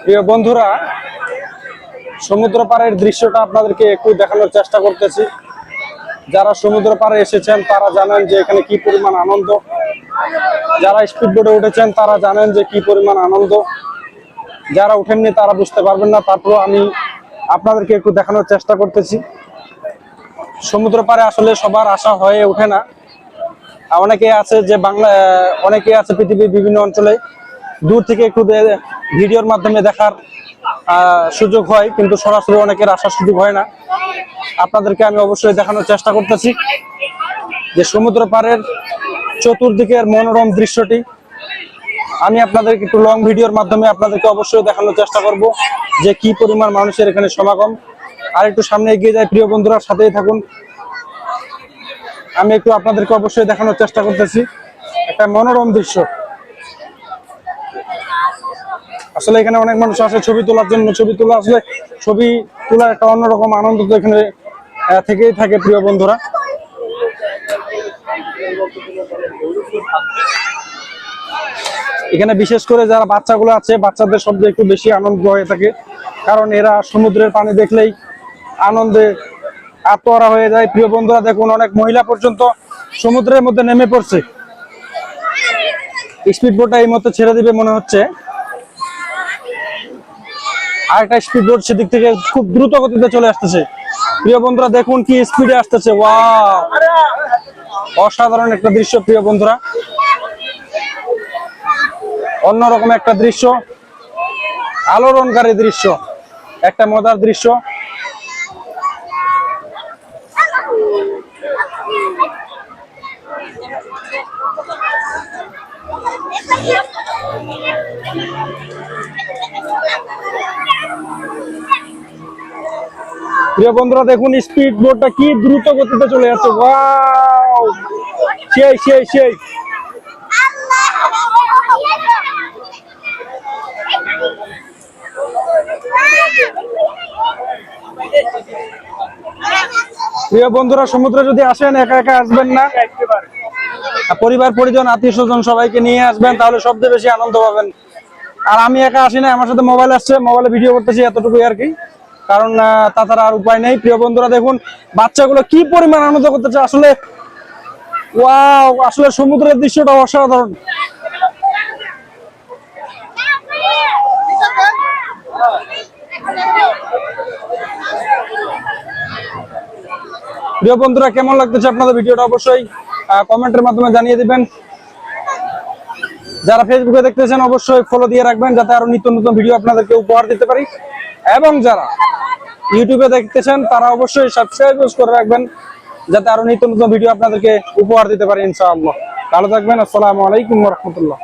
প্রিয় বন্ধুরা, সমুদ্র পাড়ের দৃশ্যটা আপনাদেরকে একটু দেখানোর চেষ্টা করতেছি। যারা সমুদ্র পাড়ে এসেছেন তারা জানেন যে এখানে কি পরিমাণ আনন্দ, যারা স্পিড বোটে উঠেছেন তারা জানেন যে কি পরিমাণ আনন্দ, যারা উঠেননি তারা বুঝতে পারবেন না। তারপর আমি আপনাদেরকে একটু দেখানোর চেষ্টা করতেছি। সমুদ্র পাড়ে আসলে সবার আশা হয়ে ওঠে না। অনেকে আছে যে অনেকে আছে পৃথিবীর বিভিন্ন অঞ্চলে দূর থেকে একটু ভিডিওর মাধ্যমে দেখার সুযোগ হয়, কিন্তু সরাসরি অনেকের আসার সুযোগ হয় না। আপনাদেরকে আমি অবশ্যই দেখানোর চেষ্টা করতেছি যে সমুদ্র পাড়ের চতুর্দিকের মনোরম দৃশ্যটি আমি আপনাদেরকে একটু লং ভিডিওর মাধ্যমে আপনাদেরকে অবশ্যই দেখানোর চেষ্টা করব যে কি পরিমাণ মানুষের এখানে সমাগম। আর একটু সামনে এগিয়ে যায় প্রিয় বন্ধুরা, সাথেই থাকুন। আমি একটু আপনাদেরকে অবশ্যই দেখানোর চেষ্টা করতেছি একটা মনোরম দৃশ্য। আসলে এখানে অনেক মানুষ আসে ছবি তোলার জন্য। ছবি তোলার একটা অন্যরকম আনন্দ তো এখানে থেকেই থাকে প্রিয় বন্ধুরা। এখানে বিশেষ করে যারা বাচ্চাগুলো আছে, বাচ্চাদের সবচেয়ে একটু বেশি আনন্দ হয়ে থাকে, কারণ এরা সমুদ্রের পানি দেখলেই আনন্দে আত্মহারা হয়ে যায়। প্রিয় বন্ধুরা দেখুন, অনেক মহিলা পর্যন্ত সমুদ্রের মধ্যে নেমে পড়ছে। স্পিড বোটটা এই মতো ছেড়ে দিবে মনে হচ্ছে। আরেকটা স্পিড বোট সেদিক থেকে খুব দ্রুত গতিতে চলে আসতেছে। প্রিয় বন্ধুরা দেখুন কি স্পিডে আসতেছে, ওয়াও, অসাধারণ একটা দৃশ্য প্রিয় বন্ধুরা, অন্যরকম একটা দৃশ্য, আলোড়নকারী দৃশ্য, একটা মজার দৃশ্য। প্রিয় বন্ধুরা দেখুন স্পিড বোটটা কি দ্রুত গতিতে চলে যাচ্ছে, ওয়াও, সেই সেই সেই। প্রিয় বন্ধুরা, সমুদ্রে যদি আসেন একা একা আসবেন না, পরিবার পরিজন আত্মীয় স্বজন সবাইকে নিয়ে আসবেন, তাহলে সবচেয়ে বেশি আনন্দ পাবেন। আর আমি একা আসি না, আমার সাথে মোবাইল আসছে, মোবাইলে ভিডিও করতেছি, এতটুকুই আর কি, কারণ তাছাড়া আর উপায় নেই। প্রিয় বন্ধুরা দেখুন বাচ্চাগুলো কি পরিমাণ আনন্দ করতেছে। আসলে ওয়াও, আসলে সমুদ্রের দৃশ্যটা অসাধারণ। প্রিয় বন্ধুরা কেমন লাগতেছে আপনাদের ভিডিওটা অবশ্যই কমেন্টের মাধ্যমে জানিয়ে দিবেন। যারা ফেসবুকে দেখতেছেন অবশ্যই ফলো দিয়ে রাখবেন, যাতে আরো নিত্য নতুন ভিডিও আপনাদেরকে উপহার দিতে পারি। এবং যারা ইউটিউবে দেখতেছেন তারা অবশ্যই সাবস্ক্রাইব করে রাখবেন, যাতে আরো নিত্য নতুন ভিডিও আপনাদেরকে উপহার দিতে পারি ইনশাআল্লাহ। ভালো থাকবেন। আসসালামু আলাইকুম ওয়া রাহমাতুল্লাহ।